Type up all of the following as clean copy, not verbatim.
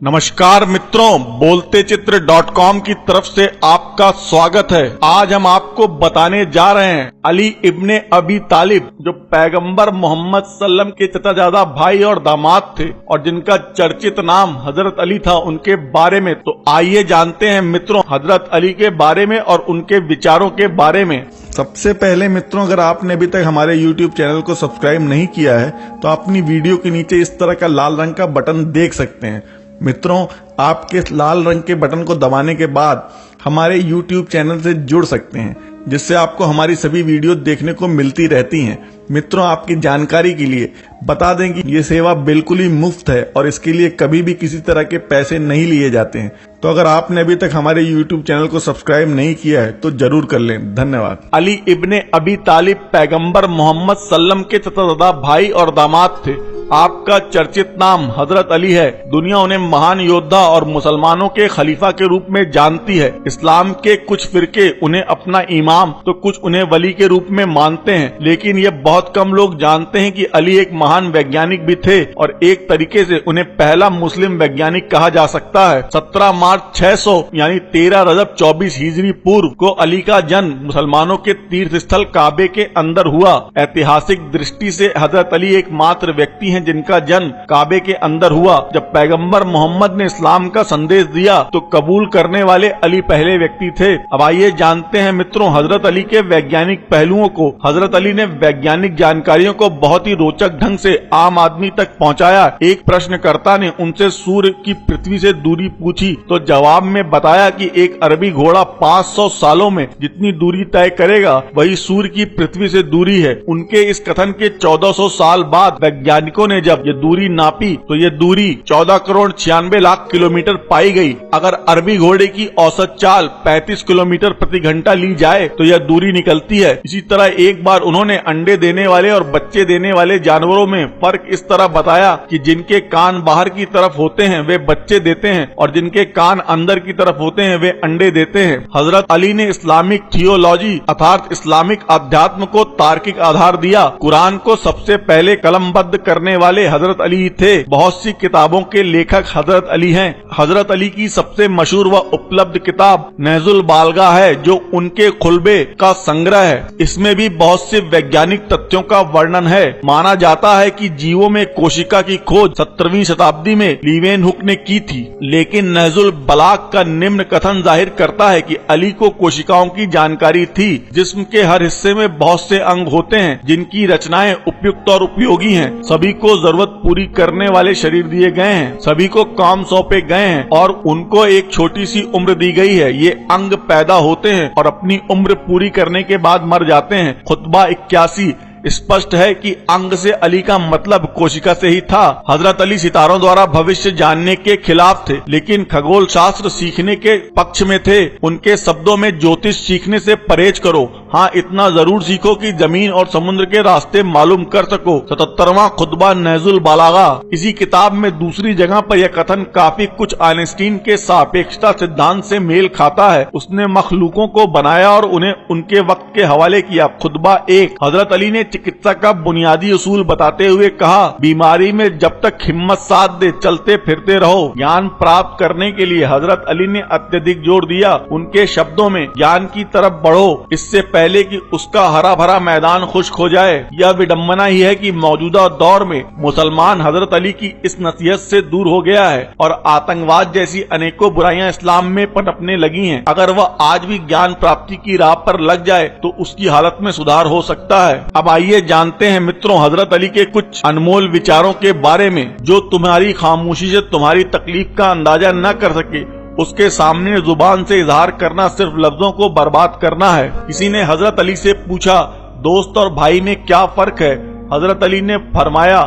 नमस्कार मित्रों, बोलतेचित्र.com की तरफ से आपका स्वागत है। आज हम आपको बताने जा रहे हैं अली इब्ने अबी तालिब, जो पैगंबर मोहम्मद सल्लम के चचाजादा भाई और दामाद थे और जिनका चर्चित नाम हजरत अली था, उनके बारे में। तो आइए जानते हैं मित्रों हजरत अली के बारे में और उनके विचारों के बारे में। सबसे पहले मित्रों, अगर आपने अभी तक हमारे YouTube चैनल को सब्सक्राइब नहीं किया है तो अपनी वीडियो के नीचे इस तरह का लाल रंग का बटन देख सकते हैं। मित्रों, आपके लाल रंग के बटन को दबाने के बाद हमारे YouTube चैनल से जुड़ सकते हैं, जिससे आपको हमारी सभी वीडियो देखने को मिलती रहती हैं। मित्रों, आपकी जानकारी के लिए बता दें कि ये सेवा बिल्कुल ही मुफ्त है और इसके लिए कभी भी किसी तरह के पैसे नहीं लिए जाते हैं। तो अगर आपने अभी तक हमारे YouTube चैनल को सब्सक्राइब नहीं किया है तो जरूर कर लें। धन्यवाद। अली इब्ने अबी तालिब पैगंबर मोहम्मद सल्लम के चचाजादा भाई और दामाद थे। आपका चर्चित नाम हजरत अली है। दुनिया उन्हें महान योद्धा और मुसलमानों के खलीफा के रूप में जानती है। इस्लाम के कुछ फिरके उन्हें अपना इमाम तो कुछ उन्हें वली के रूप में मानते हैं, लेकिन ये बहुत कम लोग जानते हैं कि अली एक महान वैज्ञानिक भी थे और एक तरीके से उन्हें पहला मुस्लिम वैज्ञानिक कहा जा सकता है। 17 मार्च 600 यानी 13 रजब 24 हिजरी पूर्व को अली का जन्म मुसलमानों के तीर्थ स्थल काबे के अंदर हुआ। ऐतिहासिक दृष्टि से हजरत अली एकमात्र व्यक्ति हैं जिनका जन्म काबे के अंदर हुआ। जब पैगंबर मोहम्मद ने इस्लाम का संदेश दिया तो कबूल करने वाले अली पहले व्यक्ति थे। अब आइए जानते हैं मित्रों हजरत अली के वैज्ञानिक पहलुओं को। हजरत अली ने वैज्ञानिक जानकारियों को बहुत ही रोचक ढंग से आम आदमी तक पहुंचाया। एक प्रश्नकर्ता ने उनसे सूर्य की पृथ्वी से दूरी पूछी तो जवाब में बताया कि एक अरबी घोड़ा 500 सालों में जितनी दूरी तय करेगा वही सूर्य की पृथ्वी से दूरी है। उनके इस कथन के 1400 साल बाद वैज्ञानिकों ने जब ये दूरी नापी तो ये दूरी 14 करोड़ 96 लाख किलोमीटर पाई गई। अगर अरबी घोड़े की औसत चाल 35 किलोमीटर प्रति घंटा ली जाए तो यह दूरी निकलती है। इसी तरह एक बार उन्होंने अंडे देने वाले और बच्चे देने वाले जानवरों में फर्क इस तरह बताया कि जिनके कान बाहर की तरफ होते हैं वे बच्चे देते हैं और जिनके कान अंदर की तरफ होते हैं वे अंडे देते हैं। हजरत अली ने इस्लामिक थियोलॉजी अर्थात इस्लामिक अध्यात्म को तार्किक आधार दिया। कुरान को सबसे पहले कलमबद्ध करने वाले हजरत अली थे। बहुत सी किताबों के लेखक हजरत अली हैं। हजरत अली की सबसे मशहूर व उपलब्ध किताब नहजुल बालगा है, जो उनके खुलबे का संग्रह है। इसमें भी बहुत से वैज्ञानिक तथ्यों का वर्णन है। माना जाता है कि जीवों में कोशिका की खोज 17वीं शताब्दी में लीवेनहुक ने की थी, लेकिन नहजुल बलाग का निम्न कथन जाहिर करता है कि अली को कोशिकाओं की जानकारी थी। जिस्म के हर हिस्से में बहुत से अंग होते हैं जिनकी रचनाएं उपयुक्त और उपयोगी हैं। सभी को जरूरत पूरी करने वाले शरीर दिए गए हैं, सभी को काम सौंपे गए हैं और उनको एक छोटी सी उम्र दी गई है। ये अंग पैदा होते हैं और अपनी उम्र पूरी करने के बाद मर जाते हैं। खुतबा 81 स्पष्ट है कि अंग से अली का मतलब कोशिका से ही था। हजरत अली सितारों द्वारा भविष्य जानने के खिलाफ थे, लेकिन खगोल शास्त्र सीखने के पक्ष में थे। उनके शब्दों में ज्योतिष सीखने से परहेज करो, हाँ इतना जरूर सीखो कि जमीन और समुद्र के रास्ते मालूम कर सको। 77वां खुतबा नहजुल बालागा। इसी किताब में दूसरी जगह पर यह कथन काफी कुछ आइंस्टीन के सापेक्षता सिद्धांत से मेल खाता है। उसने मखलूकों को बनाया और उन्हें उनके वक्त के हवाले किया। खुतबा 1। हजरत अली ने चिकित्सा का बुनियादी उसूल बताते हुए कहा, बीमारी में जब तक हिम्मत साथ दे चलते फिरते रहो। ज्ञान प्राप्त करने के लिए हजरत अली ने अत्यधिक जोर दिया। उनके शब्दों में ज्ञान की तरफ बढ़ो, इससे पहले कि उसका हरा भरा मैदान खुश्क हो जाए। यह विडम्बना ही है कि मौजूदा दौर में मुसलमान हजरत अली की इस नसीहत से दूर हो गया है और आतंकवाद जैसी अनेकों बुराइयां इस्लाम में पनपने लगी हैं। अगर वह आज भी ज्ञान प्राप्ति की राह पर लग जाए तो उसकी हालत में सुधार हो सकता है। अब आइए जानते हैं मित्रों हजरत अली के कुछ अनमोल विचारों के बारे में। जो तुम्हारी खामोशी से तुम्हारी तकलीफ का अंदाजा न कर सके, उसके सामने जुबान से इजहार करना सिर्फ लफ्जों को बर्बाद करना है। किसी ने हजरत अली से पूछा, दोस्त और भाई में क्या फर्क है? हजरत अली ने फरमाया,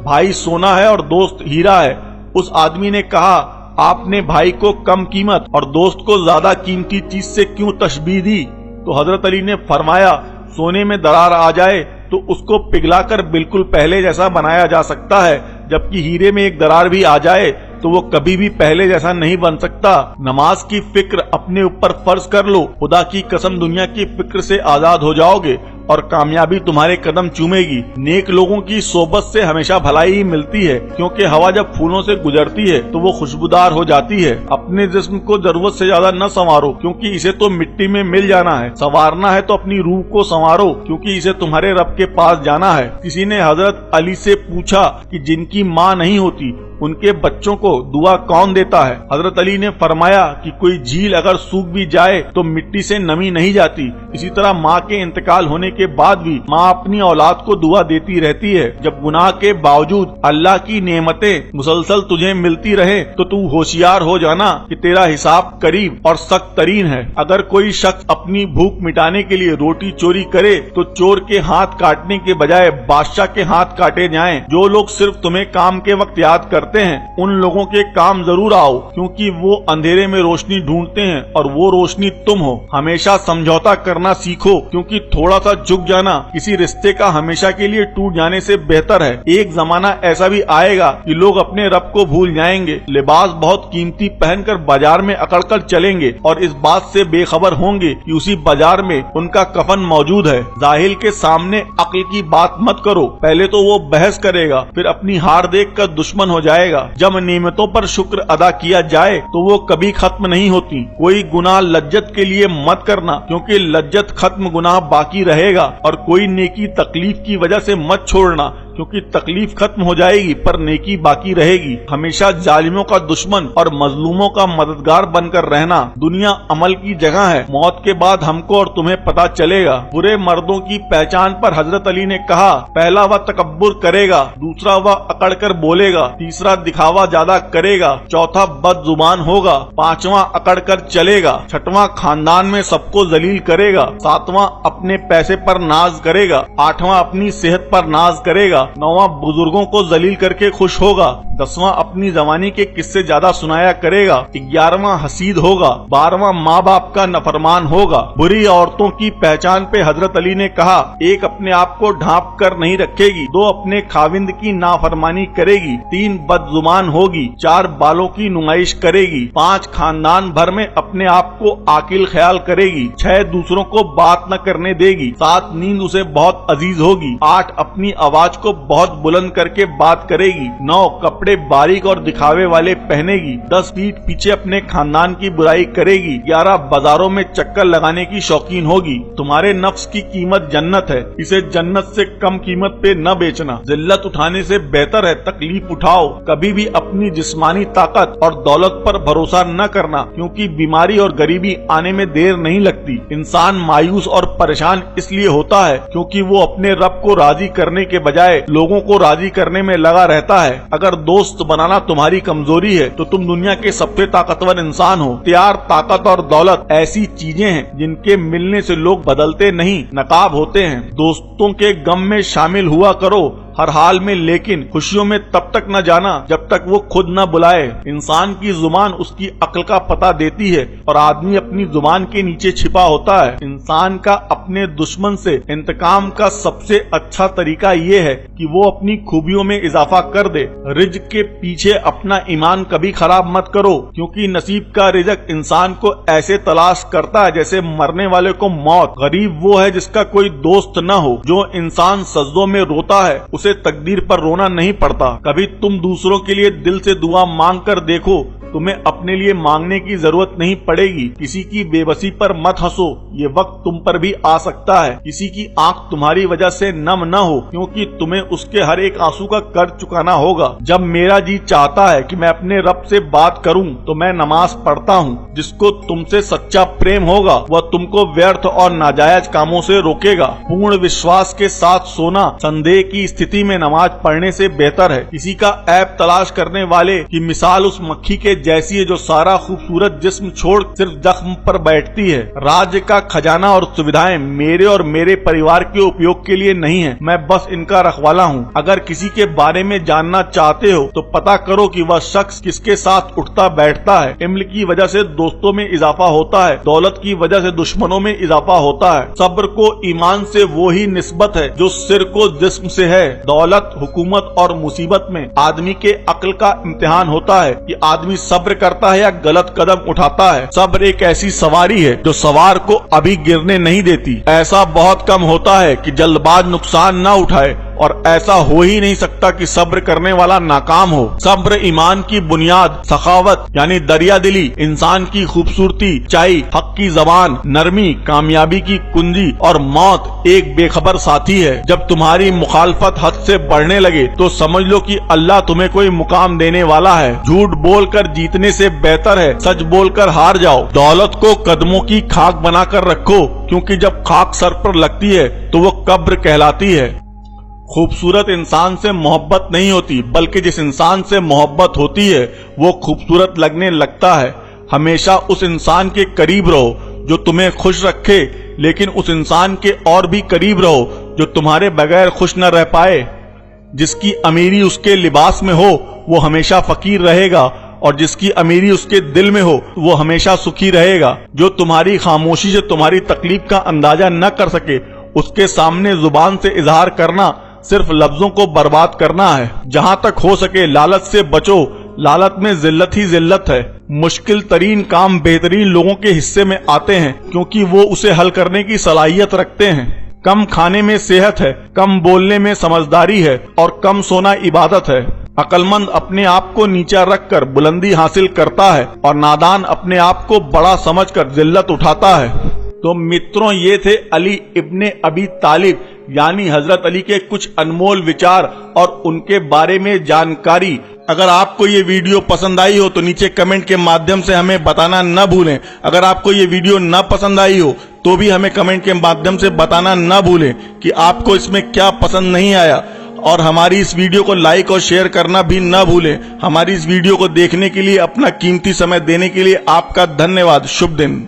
भाई सोना है और दोस्त हीरा है। उस आदमी ने कहा, आपने भाई को कम कीमत और दोस्त को ज्यादा कीमती चीज से क्यों तशबीह दी? तो हजरत अली ने फरमाया, सोने में दरार आ जाए तो उसको पिघलाकर बिल्कुल पहले जैसा बनाया जा सकता है, जबकि हीरे में एक दरार भी आ जाए तो वो कभी भी पहले जैसा नहीं बन सकता। नमाज की फिक्र अपने ऊपर फर्ज कर लो, खुदा की कसम दुनिया की फिक्र से आजाद हो जाओगे। और कामयाबी तुम्हारे कदम चूमेगी। नेक लोगों की सोबत से हमेशा भलाई ही मिलती है, क्योंकि हवा जब फूलों से गुजरती है तो वो खुशबूदार हो जाती है। अपने जिस्म को जरूरत से ज्यादा न संवारो, क्योंकि इसे तो मिट्टी में मिल जाना है। संवारना है तो अपनी रूह को संवारो, क्योंकि इसे तुम्हारे रब के पास जाना है। किसी ने हजरत अली से पूछा कि जिनकी माँ नहीं होती उनके बच्चों को दुआ कौन देता है? हजरत अली ने फरमाया कि कोई झील अगर सूख भी जाए तो मिट्टी से नमी नहीं जाती। इसी तरह माँ के इंतकाल होने के बाद भी माँ अपनी औलाद को दुआ देती रहती है। जब गुनाह के बावजूद अल्लाह की नेमतें मुसलसल तुझे मिलती रहे तो तू होशियार हो जाना कि तेरा हिसाब करीब और सख्त तरीन है। अगर कोई शख्स अपनी भूख मिटाने के लिए रोटी चोरी करे तो चोर के हाथ काटने के बजाय बादशाह के हाथ काटे जाएं। जो लोग सिर्फ तुम्हें काम के वक्त याद करते हैं उन लोगों के काम जरूर आओ, क्योंकि वो अंधेरे में रोशनी ढूंढते हैं और वो रोशनी तुम हो। हमेशा समझौता करना सीखो, क्योंकि थोड़ा सा झुक जाना किसी रिश्ते का हमेशा के लिए टूट जाने से बेहतर है। एक जमाना ऐसा भी आएगा कि लोग अपने रब को भूल जाएंगे, लिबास बहुत कीमती पहनकर बाजार में अकड़कर चलेंगे और इस बात से बेखबर होंगे कि उसी बाजार में उनका कफन मौजूद है। जाहिल के सामने अक्ल की बात मत करो, पहले तो वो बहस करेगा, फिर अपनी हार देखकर दुश्मन हो जाएगा। जब नेमतों पर शुक्र अदा किया जाए तो वो कभी खत्म नहीं होती। कोई गुनाह लज्जत के लिए मत करना, क्योंकि लज्जत खत्म गुनाह बाकी रहेगा, और कोई नेकी तकलीफ की वजह से मत छोड़ना, क्योंकि तकलीफ खत्म हो जाएगी पर नेकी बाकी रहेगी। हमेशा जालिमों का दुश्मन और मजलूमों का मददगार बनकर रहना। दुनिया अमल की जगह है, मौत के बाद हमको और तुम्हें पता चलेगा। बुरे मर्दों की पहचान पर हजरत अली ने कहा, पहला वह तकब्बुर करेगा, दूसरा वह अकड़ कर बोलेगा, तीसरा दिखावा ज्यादा करेगा, चौथा बदजुबान होगा, पांचवा अकड़ कर चलेगा, छठवां खानदान में सबको जलील करेगा, सातवां अपने पैसे पर नाज करेगा, आठवां अपनी सेहत पर नाज करेगा, नौवां बुजुर्गों को जलील करके खुश होगा, 10वां अपनी जवानी के किस्से ज्यादा सुनाया करेगा, 11वां हसीद होगा, 12वां माँ बाप का नफरमान होगा। बुरी औरतों की पहचान पे हजरत अली ने कहा, एक अपने आप को ढांप कर नहीं रखेगी, 2 अपने खाविंद की नाफरमानी करेगी, 3 बदजुबान होगी, 4 बालों की नुमाइश करेगी, 5 खानदान भर में अपने आप को आकिल ख्याल करेगी, 6 दूसरों को बात न करने देगी, 7 नींद उसे बहुत अजीज होगी, 8 अपनी आवाज को बहुत बुलंद करके बात करेगी, 9 कपड़े बारीक और दिखावे वाले पहनेगी, 10 पीठ पीछे अपने खानदान की बुराई करेगी, 11 बाजारों में चक्कर लगाने की शौकीन होगी। तुम्हारे नफ्स की कीमत जन्नत है, इसे जन्नत से कम कीमत पे न बेचना। जिल्लत उठाने से बेहतर है तकलीफ उठाओ। कभी भी अपनी जिस्मानी ताकत और दौलत पर भरोसा न करना, क्योंकि बीमारी और गरीबी आने में देर नहीं लगती। इंसान मायूस और परेशान इसलिए होता है क्योंकि वो अपने रब को राजी करने के बजाय लोगों को राजी करने में लगा रहता है। अगर दोस्त बनाना तुम्हारी कमजोरी है तो तुम दुनिया के सबसे ताकतवर इंसान हो। प्यार, ताकत और दौलत ऐसी चीजें हैं जिनके मिलने से लोग बदलते नहीं, नकाब होते हैं। दोस्तों के गम में शामिल हुआ करो हर हाल में, लेकिन खुशियों में तब तक न जाना जब तक वो खुद न बुलाए। इंसान की जुबान उसकी अक्ल का पता देती है और आदमी अपनी जुबान के नीचे छिपा होता है। इंसान का अपने दुश्मन से इंतकाम का सबसे अच्छा तरीका ये है कि वो अपनी खूबियों में इजाफा कर दे। रिज्क के पीछे अपना ईमान कभी खराब मत करो, क्योंकि नसीब का रिज्क इंसान को ऐसे तलाश करता है जैसे मरने वाले को मौत। गरीब वो है जिसका कोई दोस्त न हो। जो इंसान सजदों में रोता है उसे तकदीर पर रोना नहीं पड़ता। कभी तुम दूसरों के लिए दिल से दुआ मांग कर देखो, तुम्हें अपने लिए मांगने की जरूरत नहीं पड़ेगी। किसी की बेबसी पर मत हंसो, ये वक्त तुम पर भी आ सकता है। किसी की आंख तुम्हारी वजह से नम न हो, क्योंकि तुम्हें उसके हर एक आंसू का कर्ज चुकाना होगा। जब मेरा जी चाहता है कि मैं अपने रब से बात करूं तो मैं नमाज पढ़ता हूं। जिसको तुमसे सच्चा प्रेम होगा वह तुमको व्यर्थ और नाजायज कामों से रोकेगा। पूर्ण विश्वास के साथ सोना संदेह की स्थिति में नमाज पढ़ने से बेहतर है। किसी का ऐब तलाश करने वाले की मिसाल उस मक्खी के जैसी है जो सारा खूबसूरत जिस्म छोड़ सिर्फ जख्म पर बैठती है। राज्य का खजाना और सुविधाएं मेरे और मेरे परिवार के उपयोग के लिए नहीं है, मैं बस इनका रखवाला हूँ। अगर किसी के बारे में जानना चाहते हो तो पता करो कि वह शख्स किसके साथ उठता बैठता है। इल्म की वजह से दोस्तों में इजाफा होता है, दौलत की वजह से दुश्मनों में इजाफा होता है। सब्र को ईमान से वो ही निस्बत है जो सिर को जिस्म से है। दौलत, हुकूमत और मुसीबत में आदमी के अक्ल का इम्तिहान होता है कि आदमी सब्र करता है या गलत कदम उठाता है। सब्र एक ऐसी सवारी है जो सवार को अभी गिरने नहीं देती। ऐसा बहुत कम होता है कि जल्दबाज नुकसान न उठाए, और ऐसा हो ही नहीं सकता कि सब्र करने वाला नाकाम हो। सब्र ईमान की बुनियाद, सखावत यानी दरिया दिली, इंसान की खूबसूरती, चाई, हक की जबान, नरमी, कामयाबी की कुंजी, और मौत एक बेखबर साथी है। जब तुम्हारी मुखालफत हद से बढ़ने लगे तो समझ लो कि अल्लाह तुम्हें कोई मुकाम देने वाला है। झूठ बोलकर जीतने से बेहतर है सच बोलकर हार जाओ। दौलत को कदमों की खाक बनाकर रखो, क्योंकि जब खाक सर पर लगती है तो वो कब्र कहलाती है। खूबसूरत इंसान से मोहब्बत नहीं होती, बल्कि जिस इंसान से मोहब्बत होती है वो खूबसूरत लगने लगता है। हमेशा उस इंसान के करीब रहो जो तुम्हें खुश रखे, लेकिन उस इंसान के और भी करीब रहो जो तुम्हारे बगैर खुश न रह पाए। जिसकी अमीरी उसके लिबास में हो वो हमेशा फकीर रहेगा, और जिसकी अमीरी उसके दिल में हो वो हमेशा सुखी रहेगा। जो तुम्हारी खामोशी से तुम्हारी तकलीफ का अंदाजा न कर सके, उसके सामने जुबान से इजहार करना सिर्फ लफ्जों को बर्बाद करना है। जहाँ तक हो सके लालच से बचो, लालच में जिल्लत ही जिल्लत है। मुश्किल तरीन काम बेहतरीन लोगों के हिस्से में आते हैं, क्योंकि वो उसे हल करने की सलाहियत रखते हैं। कम खाने में सेहत है, कम बोलने में समझदारी है, और कम सोना इबादत है। अक्लमंद अपने आप को नीचा रखकर बुलंदी हासिल करता है, और नादान अपने आप को बड़ा समझकर जिल्लत उठाता है। तो मित्रों, ये थे अली इब्ने अबी तालिब यानी हजरत अली के कुछ अनमोल विचार और उनके बारे में जानकारी। अगर आपको ये वीडियो पसंद आई हो तो नीचे कमेंट के माध्यम से हमें बताना न भूलें। अगर आपको ये वीडियो न पसंद आई हो तो भी हमें कमेंट के माध्यम से बताना न भूलें कि आपको इसमें क्या पसंद नहीं आया। और हमारी इस वीडियो को लाइक और शेयर करना भी न भूलें। हमारी इस वीडियो को देखने के लिए, अपना कीमती समय देने के लिए आपका धन्यवाद। शुभ दिन।